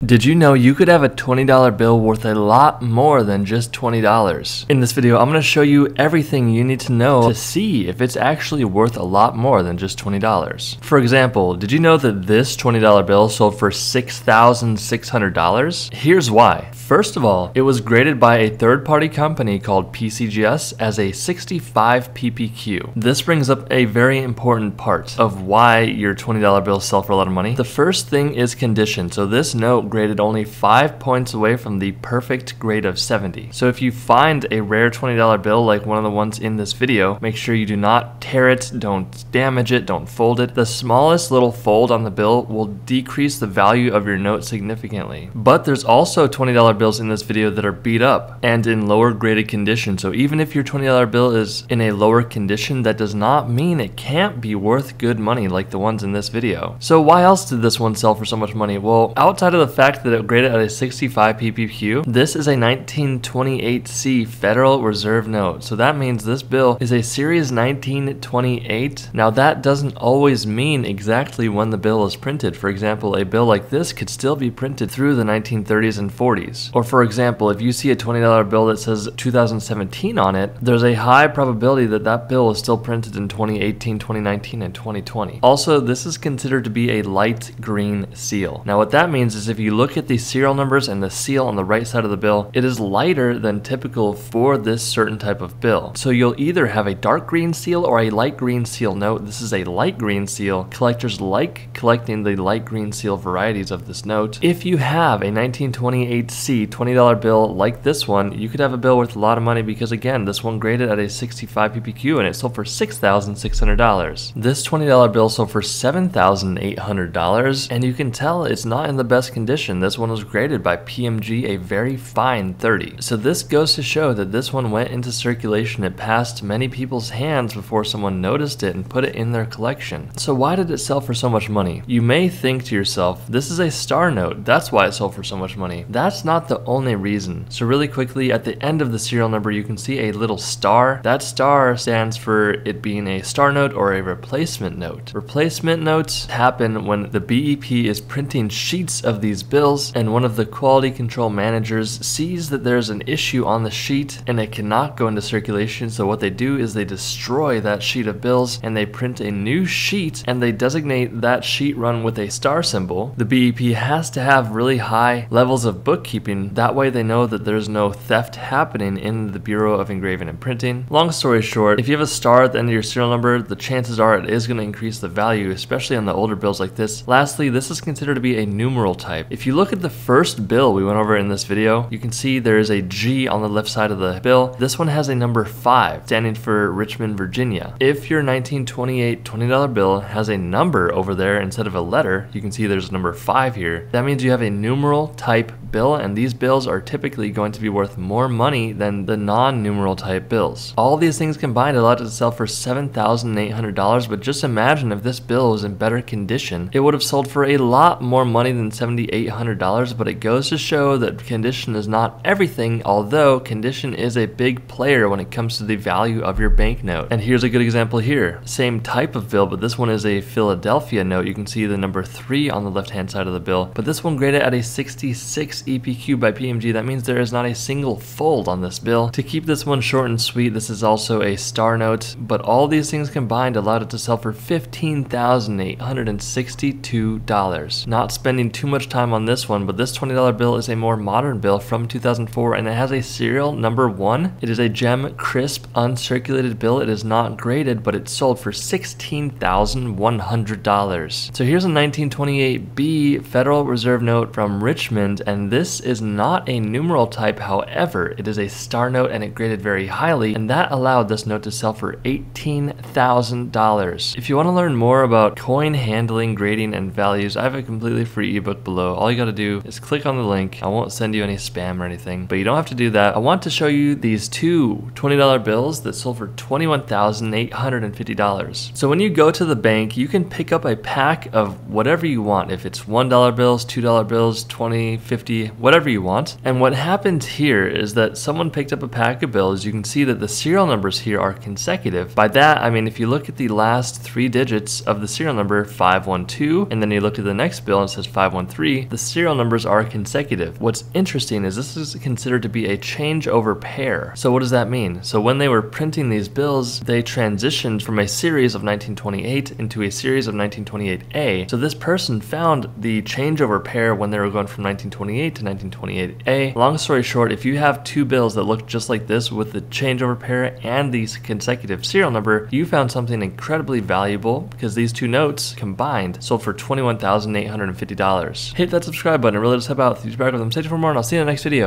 Did you know you could have a $20 bill worth a lot more than just $20? In this video, I'm going to show you everything you need to know to see if it's actually worth a lot more than just $20. For example, did you know that this $20 bill sold for $6,600? Here's why. First of all, it was graded by a third-party company called PCGS as a 65 PPQ. This brings up a very important part of why your $20 bills sell for a lot of money. The first thing is condition. So this note graded only 5 points away from the perfect grade of 70. So if you find a rare $20 bill like one of the ones in this video, make sure you do not tear it, don't damage it, don't fold it. The smallest little fold on the bill will decrease the value of your note significantly. But there's also $20 bills in this video that are beat up and in lower graded condition. So even if your $20 bill is in a lower condition, that does not mean it can't be worth good money like the ones in this video. So why else did this one sell for so much money? Well, outside of the fact that it graded at a 65 PPQ, this is a 1928C Federal Reserve note. So that means this bill is a series 1928. Now that doesn't always mean exactly when the bill is printed. For example, a bill like this could still be printed through the 1930s and 40s. Or for example, if you see a $20 bill that says 2017 on it, there's a high probability that that bill is still printed in 2018, 2019, and 2020. Also, this is considered to be a light green seal. Now what that means is if you look at the serial numbers and the seal on the right side of the bill, it is lighter than typical for this certain type of bill. So you'll either have a dark green seal or a light green seal note. This is a light green seal. Collectors like collecting the light green seal varieties of this note. If you have a 1928C $20 bill like this one, you could have a bill worth a lot of money because again, this one graded at a 65 PPQ and it sold for $6,600. This $20 bill sold for $7,800 and you can tell it's not in the best condition. This one was graded by PMG a very fine 30. So this goes to show that this one went into circulation. It passed many people's hands before someone noticed it and put it in their collection. So why did it sell for so much money? You may think to yourself, this is a star note, that's why it sold for so much money. That's not the only reason. So really quickly, at the end of the serial number, you can see a little star. That star stands for it being a star note or a replacement note. Replacement notes happen when the BEP is printing sheets of these bills and one of the quality control managers sees that there's an issue on the sheet and it cannot go into circulation. So what they do is they destroy that sheet of bills and they print a new sheet and they designate that sheet run with a star symbol. The BEP has to have really high levels of bookkeeping. That way they know that there's no theft happening in the Bureau of Engraving and Printing. Long story short, if you have a star at the end of your serial number, the chances are it is going to increase the value, especially on the older bills like this. Lastly, this is considered to be a numeral type. If you look at the first bill we went over in this video, you can see there is a G on the left side of the bill. This one has a number 5 standing for Richmond, Virginia. If your 1928 $20 bill has a number over there instead of a letter, you can see there's a number 5 here. That means you have a numeral type bill, and these bills are typically going to be worth more money than the non-numeral type bills. All these things combined allowed it to sell for $7,800, but just imagine if this bill was in better condition, it would have sold for a lot more money than $7,800, but it goes to show that condition is not everything, although condition is a big player when it comes to the value of your banknote. And here's a good example here. Same type of bill, but this one is a Philadelphia note. You can see the number 3 on the left-hand side of the bill, but this one graded at a 66 EPQ by PMG. That means there is not a single fold on this bill. To keep this one short and sweet, this is also a star note, but all these things combined allowed it to sell for $15,862. Not spending too much time on this one, but this $20 bill is a more modern bill from 2004 and it has a serial number 1. It is a gem crisp uncirculated bill. It is not graded, but it sold for $16,100. So here's a 1928B Federal Reserve note from Richmond, and this is not a numeral type. However, it is a star note and it graded very highly, and that allowed this note to sell for $18,000. If you want to learn more about coin handling, grading, and values, I have a completely free ebook below. All you got to do is click on the link. I won't send you any spam or anything, but you don't have to do that. I want to show you these two $20 bills that sold for $21,850. So when you go to the bank, you can pick up a pack of whatever you want. If it's $1 bills, $2 bills, $20, $50, PP, whatever you want. And what happened here is that someone picked up a pack of bills. You can see that the serial numbers here are consecutive. By that, I mean if you look at the last 3 digits of the serial number 512, and then you look at the next bill and it says 513, the serial numbers are consecutive. What's interesting is this is considered to be a changeover pair. So what does that mean? So when they were printing these bills, they transitioned from a series of 1928 into a series of 1928A. So this person found the changeover pair when they were going from 1928 to 1928A. Long story short, if you have 2 bills that look just like this with the changeover pair and these consecutive serial number, you found something incredibly valuable because these 2 notes combined sold for $21,850. Hit that subscribe button, it really does help out. Use back with them. Stay tuned for more, and I'll see you in the next video.